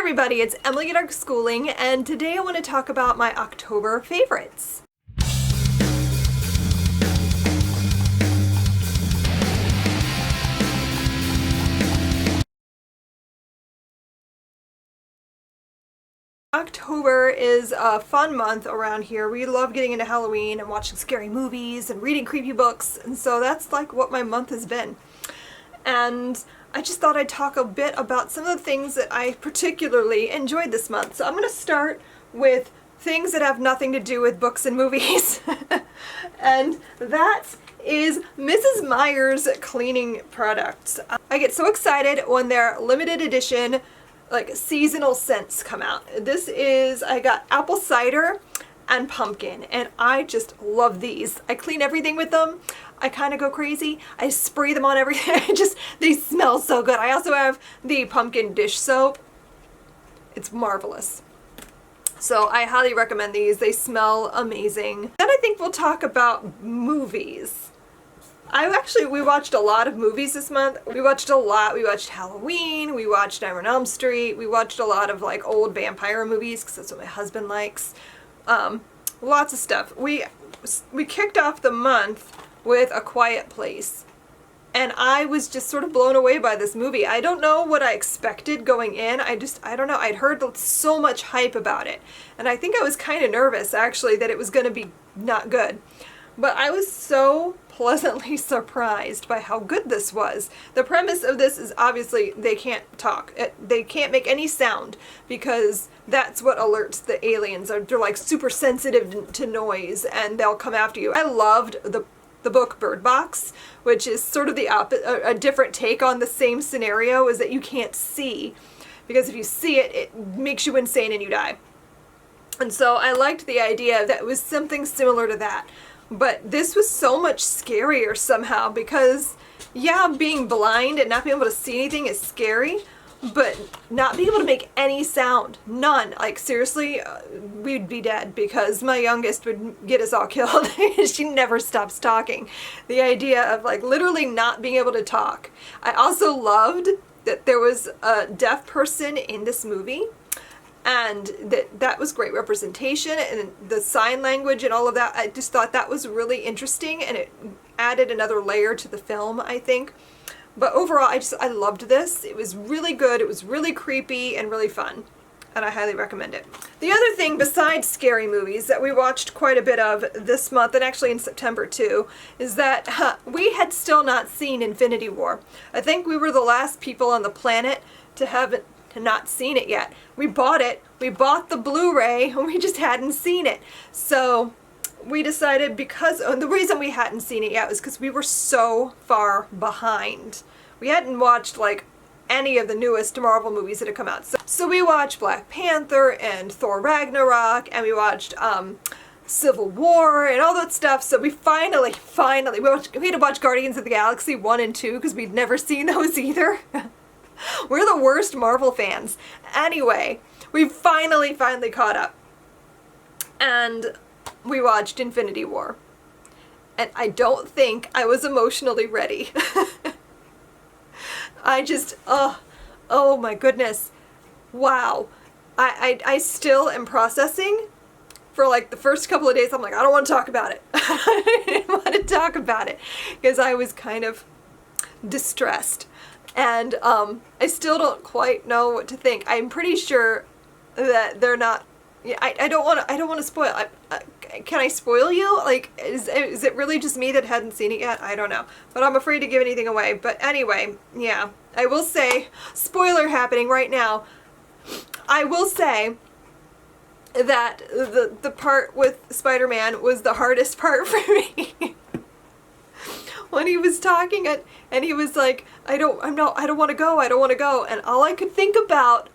everybody, it's Emily at Dark Schooling, and today I want to talk about my October favorites. October is a fun month around here. We love getting into Halloween and watching scary movies and reading creepy books, and so that's like what my month has been. And I just thought I'd talk a bit about some of the things that I particularly enjoyed this month. So I'm going to start with things that have nothing to do with books and movies. And that is Mrs. Meyer's cleaning products. I get so excited when their limited edition, like seasonal scents come out. I got apple cider and pumpkin, and I just love these. I clean everything with them. I kind of go crazy. I spray them on everything. They smell so good. I also have the pumpkin dish soap. It's marvelous. So I highly recommend these. They smell amazing. Then I think we'll talk about movies. We watched a lot of movies this month. We watched a lot. We watched Halloween. We watched Nightmare on Elm Street. We watched a lot of like old vampire movies because that's what my husband likes. Lots of stuff. We kicked off the month with A Quiet Place, and I was just sort of blown away by this movie. I don't know what I expected going in. I don't know. I'd heard so much hype about it, and I think I was kind of nervous actually that it was going to be not good. But I was so pleasantly surprised by how good this was. The premise of this is obviously they can't talk. They can't make any sound because that's what alerts the aliens. They're like super sensitive to noise and they'll come after you. I loved the book Bird Box, which is sort of the a different take on the same scenario, is that you can't see. Because if you see it, it makes you insane and you die. And so I liked the idea that it was something similar to that. But this was so much scarier somehow because, yeah, being blind and not being able to see anything is scary, but not being able to make any sound, none. Like seriously, we'd be dead because my youngest would get us all killed. She never stops talking. The idea of like literally not being able to talk. I also loved that there was a deaf person in this movie, and that was great representation, and the sign language and all of that. I just thought that was really interesting, and it added another layer to the film, I think. But overall, I loved this. It was really good. It was really creepy and really fun, and I highly recommend it. The other thing besides scary movies that we watched quite a bit of this month, and actually in September too, is that we had still not seen Infinity War. I think we were the last people on the planet to not seen it yet. We bought it. We bought the Blu-ray, and we just hadn't seen it. So we decided, because the reason we hadn't seen it yet was because we were so far behind. We hadn't watched like any of the newest Marvel movies that had come out. So we watched Black Panther and Thor Ragnarok, and we watched Civil War and all that stuff. So we finally, we had to watch Guardians of the Galaxy 1 and 2 because we'd never seen those either. We're the worst Marvel fans. Anyway, we finally caught up. And we watched Infinity War. And I don't think I was emotionally ready. Oh my goodness. Wow. I still am processing. For like the first couple of days, I'm like, I don't want to talk about it. I didn't want to talk about it because I was kind of distressed. And I still don't quite know what to think. I'm pretty sure that they're not. Yeah, I don't want to spoil. Can I spoil you? Like, is it really just me that hadn't seen it yet? I don't know, but I'm afraid to give anything away. But anyway, yeah, I will say, spoiler happening right now. I will say that the part with Spider-Man was the hardest part for me. When he was talking and he was like, I don't want to go, and all I could think about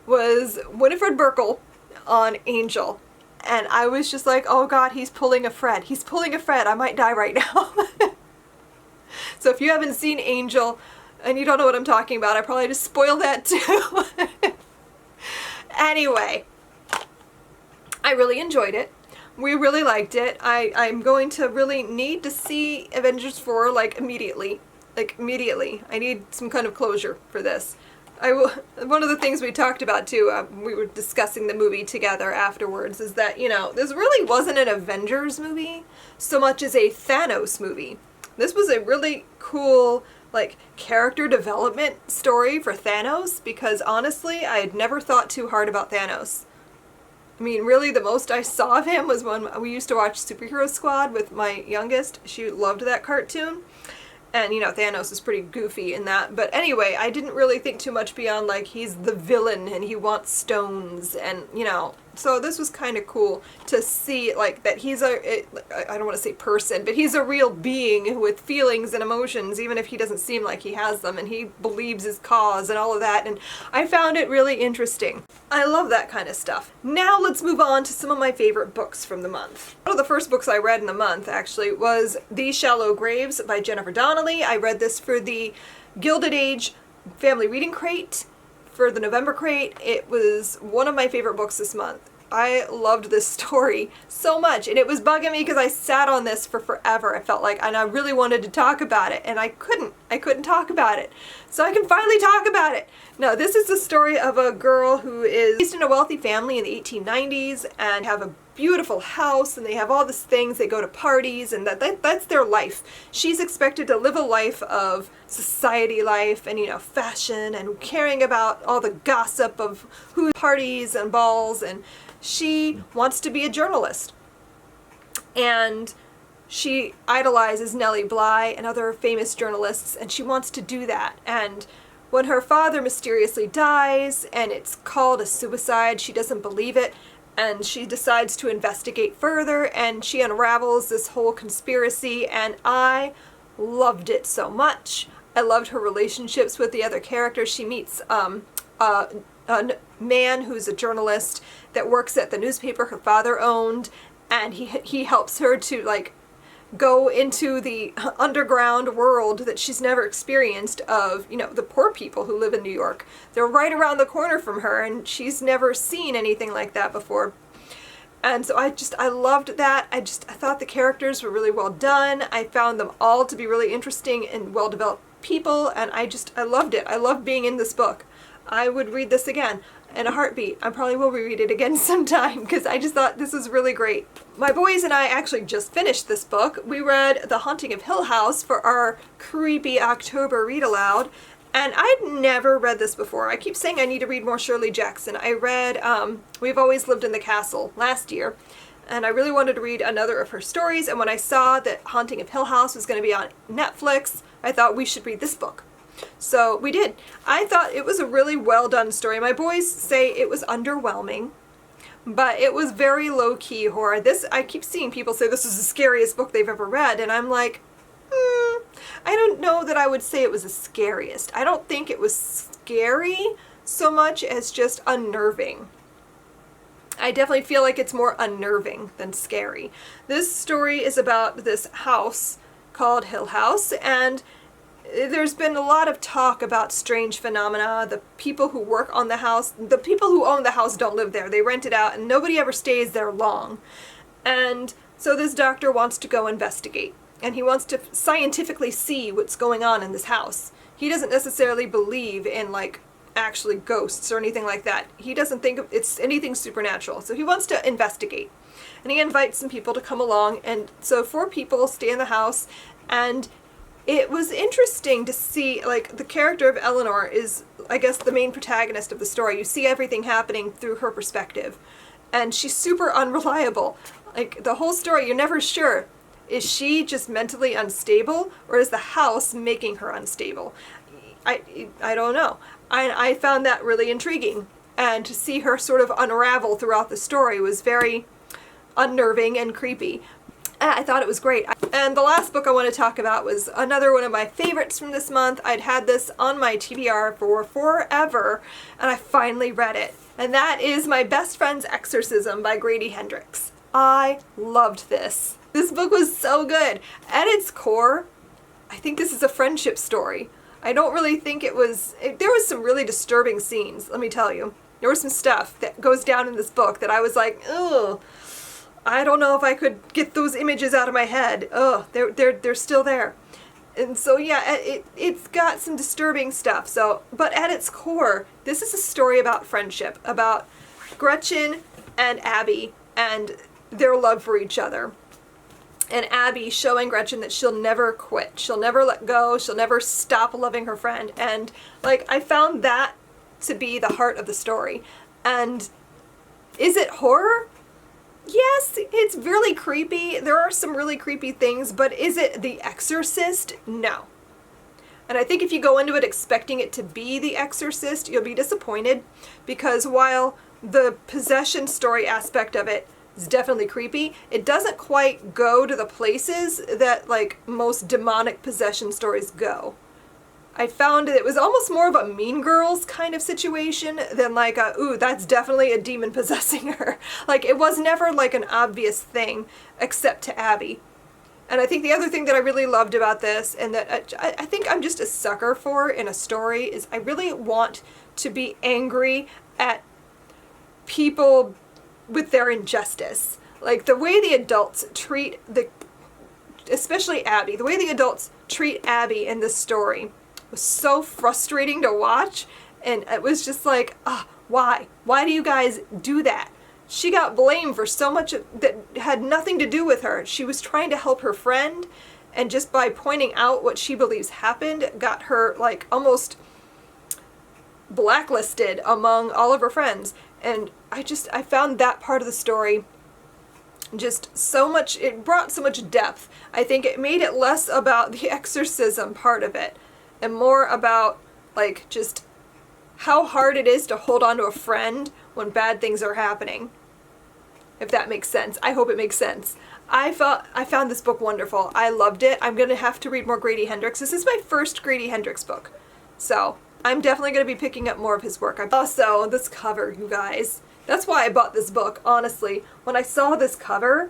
was Winifred Burkle on Angel, and I was just like, oh God, he's pulling a Fred, I might die right now. So if you haven't seen Angel and you don't know what I'm talking about, I probably just spoiled that too. Anyway, I really enjoyed it. We really liked it. I'm going to really need to see Avengers 4 like immediately. I need some kind of closure for this. One of the things we talked about too, we were discussing the movie together afterwards, is that, this really wasn't an Avengers movie so much as a Thanos movie. This was a really cool, character development story for Thanos, because honestly, I had never thought too hard about Thanos. I mean, really, the most I saw of him was when we used to watch Superhero Squad with my youngest. She loved that cartoon. And, Thanos is pretty goofy in that. But anyway, I didn't really think too much beyond, he's the villain and he wants stones and, So this was kind of cool to see, that he's I don't want to say person, but he's a real being with feelings and emotions, even if he doesn't seem like he has them, and he believes his cause and all of that, and I found it really interesting. I love that kind of stuff. Now let's move on to some of my favorite books from the month. One of the first books I read in the month, actually, was These Shallow Graves by Jennifer Donnelly. I read this for the Gilded Age Family Reading Crate. For the November crate. It was one of my favorite books this month. I loved this story so much, and it was bugging me because I sat on this for forever, I felt like, and I really wanted to talk about it, and I couldn't talk about it. So I can finally talk about it. No, this is the story of a girl who is raised in a wealthy family in the 1890s and have a beautiful house, and they have all these things, they go to parties, and that's their life. She's expected to live a life of society life and, fashion and caring about all the gossip of who parties and balls, and she wants to be a journalist. And she idolizes Nellie Bly and other famous journalists, and she wants to do that. And when her father mysteriously dies and it's called a suicide, she doesn't believe it. And she decides to investigate further, and she unravels this whole conspiracy, and I loved it so much. I loved her relationships with the other characters. She meets a man who's a journalist that works at the newspaper her father owned, and he helps her to go into the underground world that she's never experienced of, the poor people who live in New York. They're right around the corner from her, and she's never seen anything like that before. And so I loved that. I thought the characters were really well done. I found them all to be really interesting and well-developed people, and I loved it. I loved being in this book. I would read this again in a heartbeat. I probably will reread it again sometime because I just thought this was really great. My boys and I actually just finished this book. We read The Haunting of Hill House for our creepy October read aloud, and I'd never read this before. I keep saying I need to read more Shirley Jackson. I read We've Always Lived in the Castle last year, and I really wanted to read another of her stories, and when I saw that Haunting of Hill House was going to be on Netflix, I thought we should read this book. So we did. I thought it was a really well done story. My boys say it was underwhelming, but it was very low-key horror. I keep seeing people say this is the scariest book they've ever read, and I'm like, I don't know that I would say it was the scariest. I don't think it was scary so much as just unnerving. I definitely feel like it's more unnerving than scary. This story is about this house called Hill House, and there's been a lot of talk about strange phenomena. The people who work on the house, the people who own the house don't live there. They rent it out, and nobody ever stays there long. And so this doctor wants to go investigate, and he wants to scientifically see what's going on in this house. He doesn't necessarily believe in actually ghosts or anything like that. He doesn't think it's anything supernatural. So he wants to investigate. And he invites some people to come along, and so 4 people stay in the house, and it was interesting to see, the character of Eleanor is, I guess, the main protagonist of the story. You see everything happening through her perspective. And she's super unreliable. The whole story, you're never sure. Is she just mentally unstable, or is the house making her unstable? I don't know. I found that really intriguing. And to see her sort of unravel throughout the story was very unnerving and creepy. I thought it was great. And the last book I want to talk about was another one of my favorites from this month. I'd had this on my TBR for forever, and I finally read it. And that is My Best Friend's Exorcism by Grady Hendrix. I loved this. This book was so good. At its core, I think this is a friendship story. I don't really think there was some really disturbing scenes, let me tell you. There was some stuff that goes down in this book that I was like, ugh. I don't know if I could get those images out of my head. Ugh, they're still there. And so yeah, it's got some disturbing stuff. So, but at its core, this is a story about friendship, about Gretchen and Abby and their love for each other. And Abby showing Gretchen that she'll never quit. She'll never let go. She'll never stop loving her friend. And like, I found that to be the heart of the story. And is it horror? Yes, it's really creepy. There are some really creepy things, but is it The Exorcist? No. And I think if you go into it expecting it to be The Exorcist, you'll be disappointed, because while the possession story aspect of it is definitely creepy, it doesn't quite go to the places that like most demonic possession stories go. I found it was almost more of a Mean Girls kind of situation than like a, ooh, that's definitely a demon possessing her. Like, it was never like an obvious thing except to Abby. And I think the other thing that I really loved about this, and that I think I'm just a sucker for in a story, is I really want to be angry at people with their injustice. Like the way the adults treat especially Abby, the way the adults treat Abby in this story was so frustrating to watch, and it was just like, why? Why do you guys do that? She got blamed for so much that had nothing to do with her. She was trying to help her friend, and just by pointing out what she believes happened, got her like almost blacklisted among all of her friends. And I found that part of the story just so much, it brought so much depth. I think it made it less about the exorcism part of it, and more about like just how hard it is to hold on to a friend when bad things are happening. If that makes sense. I hope it makes sense. I found this book wonderful. I loved it. I'm going to have to read more Grady Hendrix. This is my first Grady Hendrix book. So I'm definitely going to be picking up more of his work. Also, this cover, you guys. That's why I bought this book, honestly. When I saw this cover,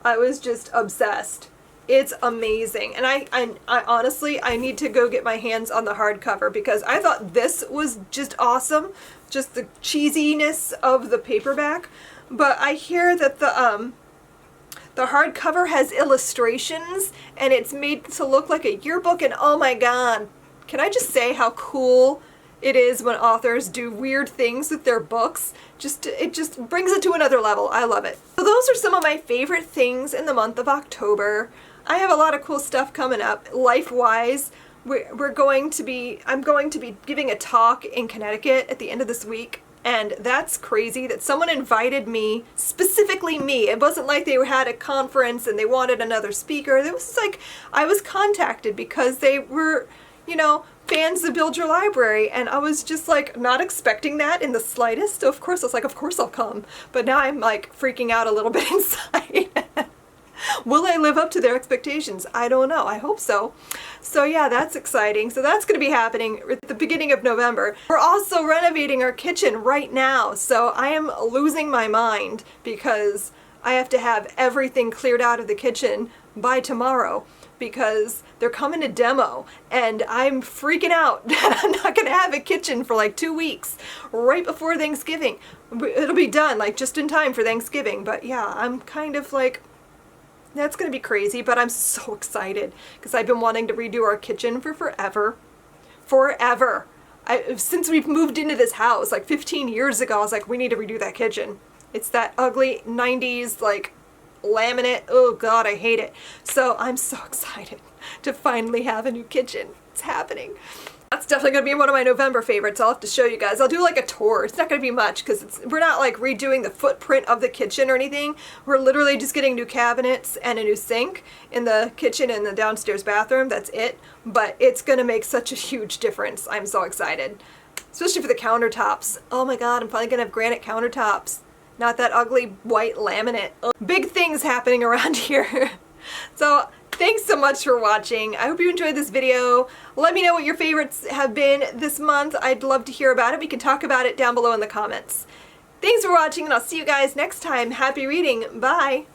I was just obsessed. It's amazing. And I honestly, I need to go get my hands on the hardcover, because I thought this was just awesome. Just the cheesiness of the paperback. But I hear that the hardcover has illustrations, and it's made to look like a yearbook, and oh my god. Can I just say how cool it is when authors do weird things with their books? It just brings it to another level. I love it. So those are some of my favorite things in the month of October. I have a lot of cool stuff coming up, life-wise. I'm going to be giving a talk in Connecticut at the end of this week, and that's crazy that someone invited me, specifically me. It wasn't like they had a conference and they wanted another speaker. It was like I was contacted because they were, fans of Build Your Library, and I was just like not expecting that in the slightest. So of course I was like, of course I'll come. But now I'm like freaking out a little bit inside. Will I live up to their expectations? I don't know. I hope so. So yeah, that's exciting. So that's going to be happening at the beginning of November. We're also renovating our kitchen right now. So I am losing my mind because I have to have everything cleared out of the kitchen by tomorrow, because they're coming to demo, and I'm freaking out. I'm not going to have a kitchen for like 2 weeks right before Thanksgiving. It'll be done like just in time for Thanksgiving. But yeah, I'm kind of like, that's going to be crazy, but I'm so excited because I've been wanting to redo our kitchen for forever. Forever. Since we've moved into this house like 15 years ago, I was like, we need to redo that kitchen. It's that ugly 90s like laminate. Oh god, I hate it. So I'm so excited to finally have a new kitchen. It's happening. That's definitely going to be one of my November favorites. I'll have to show you guys. I'll do like a tour. It's not going to be much because we're not like redoing the footprint of the kitchen or anything. We're literally just getting new cabinets and a new sink in the kitchen and the downstairs bathroom. That's it. But it's going to make such a huge difference. I'm so excited. Especially for the countertops. Oh my god, I'm finally going to have granite countertops. Not that ugly white laminate. Ugh. Big things happening around here. So thanks so much for watching. I hope you enjoyed this video. Let me know what your favorites have been this month. I'd love to hear about it. We can talk about it down below in the comments. Thanks for watching, and I'll see you guys next time. Happy reading. Bye.